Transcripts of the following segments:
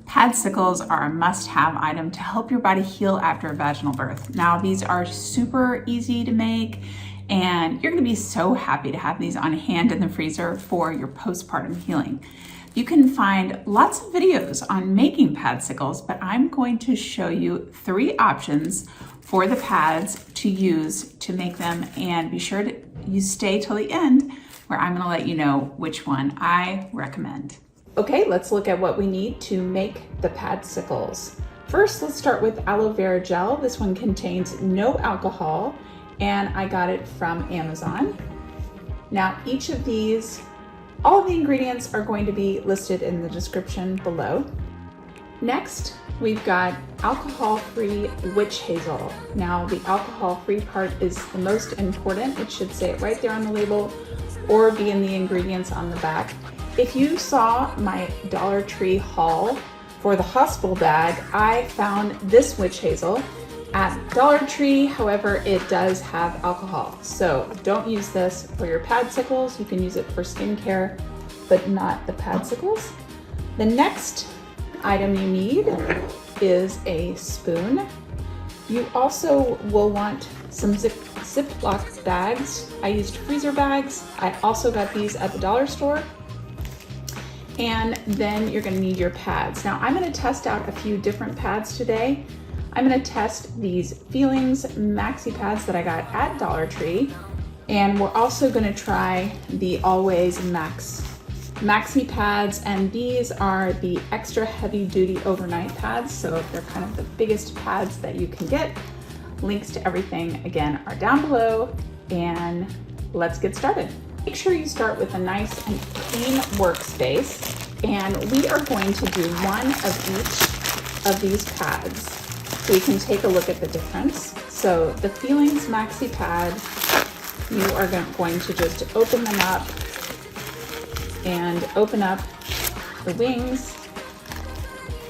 PADSICLES are a must-have item to help your body heal after a vaginal birth. Now, these are super easy to make, and you're gonna be so happy to have these on hand in the freezer for your postpartum healing. You can find lots of videos on making PADSICLES, but I'm going to show you 3 options for the pads to use to make them, and be sure to you stay till the end where I'm gonna let you know which one I recommend. Okay, let's look at what we need to make the PADSICLES. First, let's start with aloe vera gel. This one contains no alcohol, and I got it from Amazon. Now, each of these, all of the ingredients are going to be listed in the description below. Next, we've got alcohol-free witch hazel. Now, the alcohol-free part is the most important. It should say it right there on the label or be in the ingredients on the back. If you saw my Dollar Tree haul for the hospital bag, I found this witch hazel at Dollar Tree. However, it does have alcohol. So don't use this for your PADSICLES. You can use it for skincare, but not the PADSICLES. The next item you need is a spoon. You also will want some Ziploc bags. I used freezer bags. I also got these at the dollar store. And then you're gonna need your pads. Now, I'm gonna test out a few different pads today. I'm gonna test these Feelings maxi pads that I got at Dollar Tree. And we're also gonna try the Always maxi pads. And these are the extra heavy duty overnight pads. So they're kind of the biggest pads that you can get. Links to everything, again, are down below. And let's get started. Make sure you start with a nice and clean workspace, and we are going to do one of each of these pads so you can take a look at the difference. So the Feelings maxi pad, you are going to just open them up and open up the wings,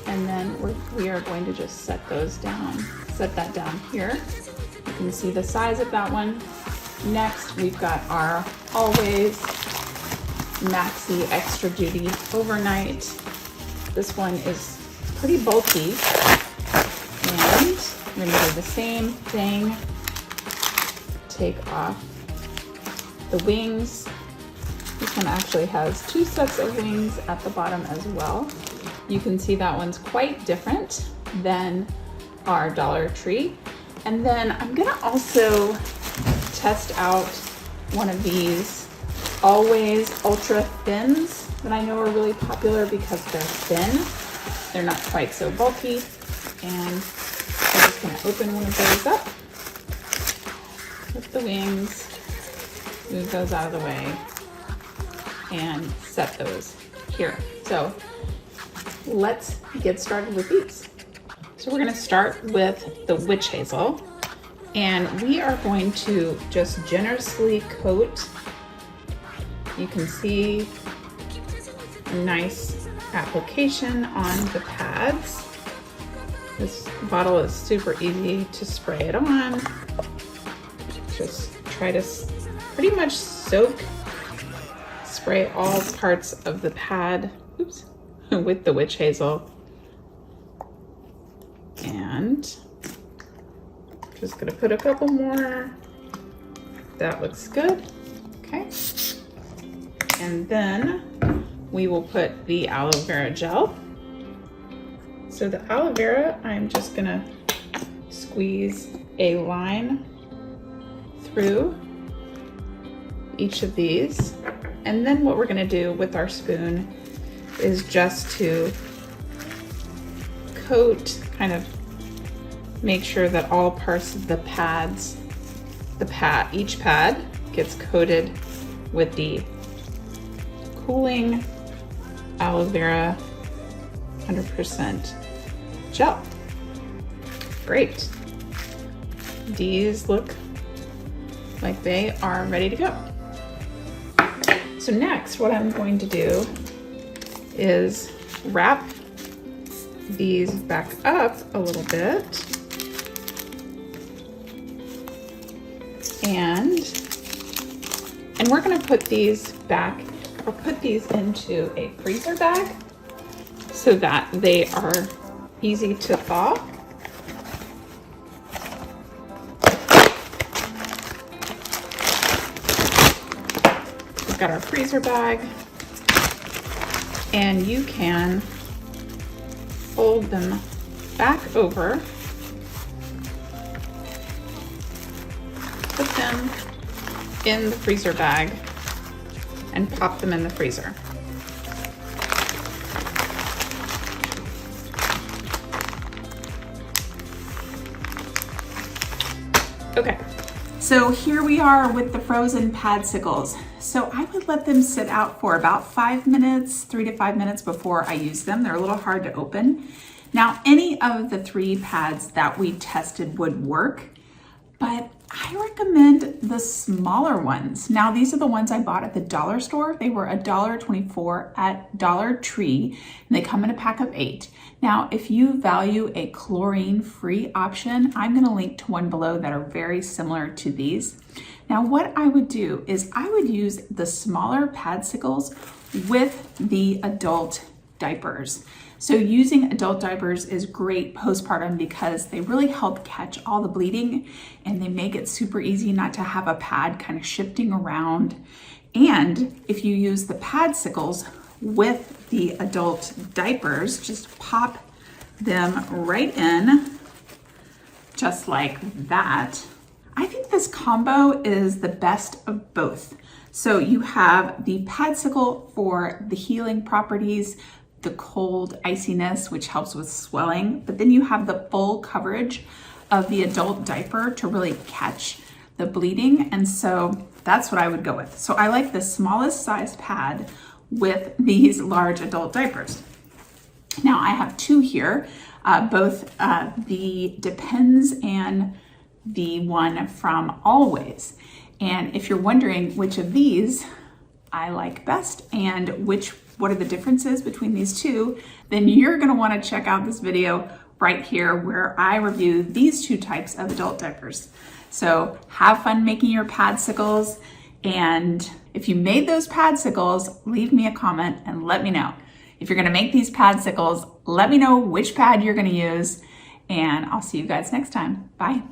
and then we are going to just set that down here. You can see the size of that one. Next, we've got our Always maxi extra duty overnight. This one is pretty bulky, and we're gonna do the same thing. Take off the wings. This one actually has 2 sets of wings at the bottom as well. You can see that one's quite different than our Dollar Tree. And then I'm gonna also test out one of these Always Ultra Thins that I know are really popular because they're thin. They're not quite so bulky. And I'm just gonna open one of those up with the wings, move those out of the way, and set those here. So let's get started with these. So we're gonna start with the witch hazel. And we are going to just generously coat. You can see a nice application on the pads. This bottle is super easy to spray it on. Just try to pretty much spray all parts of the pad, with the witch hazel. And just gonna put a couple more. That looks good. Okay. And then we will put the aloe vera gel. So the aloe vera, I'm just gonna squeeze a line through each of these. And then what we're gonna do with our spoon is just to coat, kind of make sure that all parts of the pads, each pad gets coated with the cooling aloe vera 100% gel. Great. These look like they are ready to go. So next, what I'm going to do is wrap these back up a little bit, and we're going to put these back, or put these into a freezer bag. So so that they are easy to thaw. We've got our freezer bag, and you can fold them back over, put them in the freezer bag, and pop them in the freezer. Okay, so here we are with the frozen PADSICLES. So I would let them sit out for about 5 minutes, 3 to 5 minutes before I use them. They're a little hard to open. Now, any of the 3 pads that we tested would work, but I recommend the smaller ones. Now, these are the ones I bought at the dollar store. They were $1.24 at Dollar Tree, and they come in a pack of 8. Now, if you value a chlorine-free option, I'm gonna link to one below that are very similar to these. Now, what I would do is I would use the smaller PADSICLES with the adult diapers. So using adult diapers is great postpartum because they really help catch all the bleeding, and they make it super easy not to have a pad kind of shifting around. And if you use the PADSICLES with the adult diapers, just pop them right in, just like that. I think this combo is the best of both. So you have the PADSICLE for the healing properties, the cold iciness, which helps with swelling, but then you have the full coverage of the adult diaper to really catch the bleeding. And so that's what I would go with. So I like the smallest size pad with these large adult diapers. Now I have 2 here, both the Depends and the one from Always. And if you're wondering which of these I like best and what are the differences between these 2, then you're gonna wanna check out this video right here where I review these 2 types of adult diapers. So have fun making your PADSICLES, and if you made those PADSICLES, leave me a comment and let me know. If you're gonna make these PADSICLES, let me know which pad you're gonna use, and I'll see you guys next time. Bye.